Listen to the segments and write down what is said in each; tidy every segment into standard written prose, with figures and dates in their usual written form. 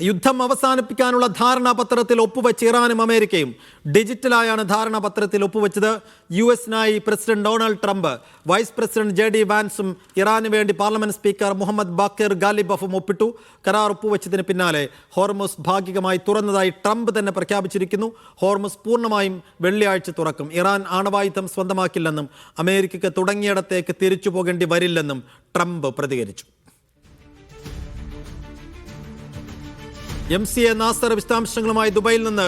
യുദ്ധം അവസാനിപ്പിക്കാനുള്ള ധാരണാപത്രത്തിൽ ഒപ്പുവെച്ച് ഇറാനും അമേരിക്കയും. ഡിജിറ്റലായാണ് ധാരണാപത്രത്തിൽ ഒപ്പുവെച്ചത്. US-നായി president Donald Trump, vice president JD വാൻസും ഇറാന് വേണ്ടി പാർലമെന്റ് സ്പീക്കർ മുഹമ്മദ് ബാക്കിർ ഗാലിബഫും ഒപ്പിട്ടു. കരാർ ഒപ്പുവെച്ചതിന് പിന്നാലെ ഹോർമുസ് ഭാഗികമായി തുറന്നതായി ട്രംപ് തന്നെ പ്രഖ്യാപിച്ചിരിക്കുന്നു. ഹോർമുസ് പൂർണ്ണമായും വെള്ളിയാഴ്ച തുറക്കും. ഇറാൻ ആണവായുധം സ്വന്തമാക്കില്ലെന്നും അമേരിക്കയ്ക്ക് തുടങ്ങിയിടത്തേക്ക് തിരിച്ചു പോകേണ്ടി വരില്ലെന്നും ട്രംപ് പ്രതികരിച്ചു. MCA നാസർ വിശദാംശങ്ങളുമായി ദുബൈയിൽ നിന്ന്.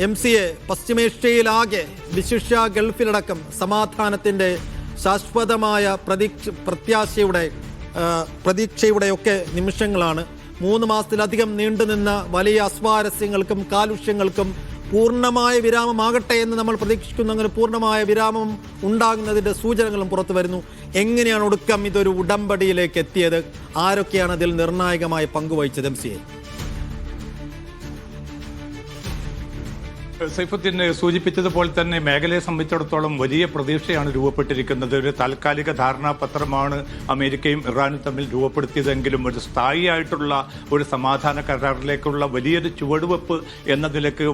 MCA, പശ്ചിമേഷ്യയിലാകെ വിശിഷ്യ ഗൾഫിലടക്കം സമാധാനത്തിൻ്റെ ശാശ്വതമായ പ്രതീക്ഷയുടെയൊക്കെ നിമിഷങ്ങളാണ്. 3 മാസത്തിലധികം നീണ്ടുനിന്ന വലിയ അസ്വാരസ്യങ്ങൾക്കും കാലുഷ്യങ്ങൾക്കും പൂർണ്ണമായ വിരാമമാകട്ടെ എന്ന് നമ്മൾ പ്രതീക്ഷിക്കുന്നു. അങ്ങനെ പൂർണ്ണമായ വിരാമം ഉണ്ടാകുന്നതിൻ്റെ സൂചനകളും പുറത്തു വരുന്നു. എങ്ങനെയാണ് ഒടുക്കം ഇതൊരു ഉടമ്പടിയിലേക്ക് എത്തിയത്? ആരൊക്കെയാണ് അതിൽ നിർണായകമായി പങ്കുവഹിച്ചത്? MCA സൈഫുദ്ദീൻ സൂചിപ്പിച്ചതുപോലെ തന്നെ മേഖലയെ സംബന്ധിച്ചിടത്തോളം വലിയ പ്രതീക്ഷയാണ് രൂപപ്പെട്ടിരിക്കുന്നത്. ഒരു താൽക്കാലിക ധാരണാപത്രമാണ് അമേരിക്കയും ഇറാനും തമ്മിൽ രൂപപ്പെടുത്തിയതെങ്കിലും ഒരു സ്ഥായിയായിട്ടുള്ള ഒരു സമാധാന കരാറിലേക്കുള്ള വലിയൊരു ചുവടുവെപ്പ് എന്ന നിലയ്ക്ക്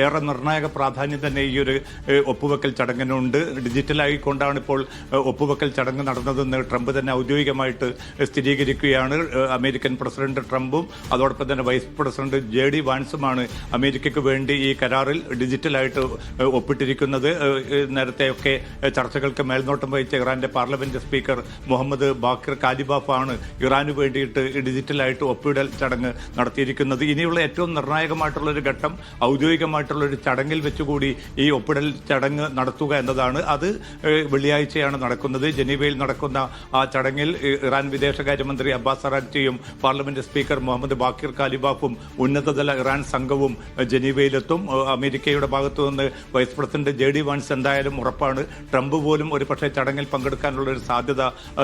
ഏറെ നിർണായക പ്രാധാന്യം തന്നെ ഈ ഒരു ഒപ്പുവെക്കൽ ചടങ്ങിനുണ്ട്. ഡിജിറ്റലായിക്കൊണ്ടാണ് ഇപ്പോൾ ഒപ്പുവെക്കൽ ചടങ്ങ് നടന്നതെന്ന് ട്രംപ് തന്നെ ഔദ്യോഗികമായിട്ട് സ്ഥിരീകരിക്കുകയാണ്. അമേരിക്കൻ പ്രസിഡന്റ് ട്രംപും അതോടൊപ്പം തന്നെ വൈസ് പ്രസിഡന്റ് JD വാൻസുമാണ് അമേരിക്കയ്ക്ക് വേണ്ടി ഈ കരാറിൽ ഡിജിറ്റലായിട്ട് ഒപ്പിട്ടിരിക്കുന്നത്. നേരത്തെയൊക്കെ ചർച്ചകൾക്ക് മേൽനോട്ടം വഹിച്ച ഇറാന്റെ പാർലമെന്റ് സ്പീക്കർ മുഹമ്മദ് ബാക്കിർ കാലിബാഫ് ആണ് ഇറാനു വേണ്ടിയിട്ട് ഡിജിറ്റലായിട്ട് ഒപ്പിടൽ ചടങ്ങ് നടത്തിയിരിക്കുന്നത്. ഇനിയുള്ള ഏറ്റവും നിർണായകമായിട്ടുള്ളൊരു ഘട്ടം ഔദ്യോഗികമായിട്ടുള്ളൊരു ചടങ്ങിൽ വെച്ചുകൂടി ഈ ഒപ്പിടൽ ചടങ്ങ് നടത്തുക എന്നതാണ്. അത് വെള്ളിയാഴ്ചയാണ് നടക്കുന്നത്. ജനീവയിൽ നടക്കുന്ന ആ ചടങ്ങിൽ ഇറാൻ വിദേശകാര്യമന്ത്രി അബ്ബാസ് അറാഗ്ചിയും പാർലമെന്റ് സ്പീക്കർ മുഹമ്മദ് ബാക്കിർ കാലിബാഫും ഉന്നതതല ഇറാൻ സംഘവും ജനീവയിലെത്തും. അമേരിക്കയുടെ ഭാഗത്തു നിന്ന് വൈസ് പ്രസിഡന്റ് JD വാൻസ് എന്തായാലും ഉറപ്പാണ്. ട്രംപ് പോലും ഒരു പക്ഷേ ചടങ്ങിൽ പങ്കെടുക്കാനുള്ള ഒരു സാധ്യത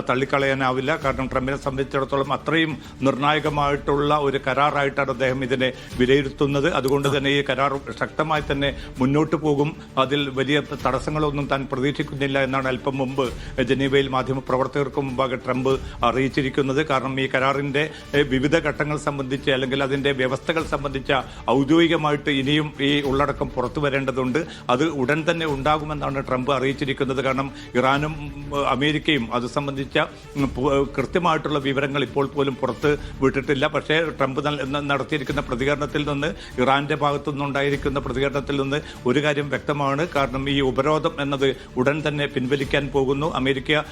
തള്ളിക്കളയാനാവില്ല. കാരണം ട്രംപിനെ സംബന്ധിച്ചിടത്തോളം അത്രയും നിർണായകമായിട്ടുള്ള ഒരു കരാറായിട്ടാണ് അദ്ദേഹം ഇതിനെ വിലയിരുത്തുന്നത്. അതുകൊണ്ട് തന്നെ ഈ കരാർ ശക്തമായി തന്നെ മുന്നോട്ട് പോകും. അതിൽ വലിയ തടസ്സങ്ങളൊന്നും താൻ പ്രതീക്ഷിക്കുന്നില്ല എന്നാണ് അല്പം മുമ്പ് ജനീവയിൽ മാധ്യമപ്രവർത്തകർക്ക് മുമ്പാകെ ട്രംപ് അറിയിച്ചിരിക്കുന്നത്. കാരണം ഈ കരാറിന്റെ വിവിധ ഘട്ടങ്ങൾ സംബന്ധിച്ച് അല്ലെങ്കിൽ അതിന്റെ വ്യവസ്ഥകൾ സംബന്ധിച്ച ഔദ്യോഗികമായിട്ട് ഇനിയും ഈ ഉള്ളടക്കം പുറത്തു വരേണ്ടതുണ്ട്. അത് ഉടൻ തന്നെ ഉണ്ടാകുമെന്നാണ് ട്രംപ് അറിയിച്ചിരിക്കുന്നത്. കാരണം ഇറാനും അമേരിക്കയും അത് സംബന്ധിച്ച കൃത്യമായിട്ടുള്ള വിവരങ്ങൾ ഇപ്പോൾ പോലും പുറത്ത് വിട്ടിട്ടില്ല. പക്ഷേ ട്രംപ് നടത്തിയിരിക്കുന്ന പ്രതികരണത്തിൽ നിന്ന്, ഇറാന്റെ ഭാഗത്തു നിന്നുണ്ടായിരിക്കുന്ന പ്രതികരണത്തിൽ നിന്ന് ഒരു കാര്യം വ്യക്തമാണ്. കാരണം ഈ ഉപരോധം എന്നത് ഉടൻ തന്നെ പിൻവലിക്കാൻ പോകുന്നു. അമേരിക്ക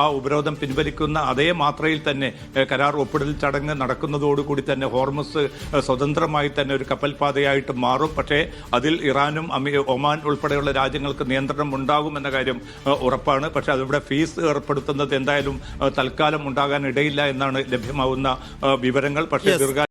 ആ ഉപരോധം പിൻവലിക്കുന്ന അതേ മാത്രയിൽ തന്നെ കരാർ ഒപ്പിടൽ ചടങ്ങ് നടക്കുന്നതോടുകൂടി തന്നെ ഹോർമുസ് സ്വതന്ത്രമായി തന്നെ ഒരു കപ്പൽപാതയായിട്ട് മാറും. പക്ഷേ അതിൽ ഇറാനും ഒമാൻ ഉൾപ്പെടെയുള്ള രാജ്യങ്ങൾക്ക് നിയന്ത്രണം ഉണ്ടാകുമെന്ന കാര്യം ഉറപ്പാണ്. പക്ഷേ അതിവിടെ ഫീസ് ഏർപ്പെടുത്തുന്നത് എന്തായാലും തൽക്കാലം ഉണ്ടാകാൻ ഇടയില്ല എന്നാണ് ലഭ്യമാവുന്ന വിവരങ്ങൾ. പക്ഷേ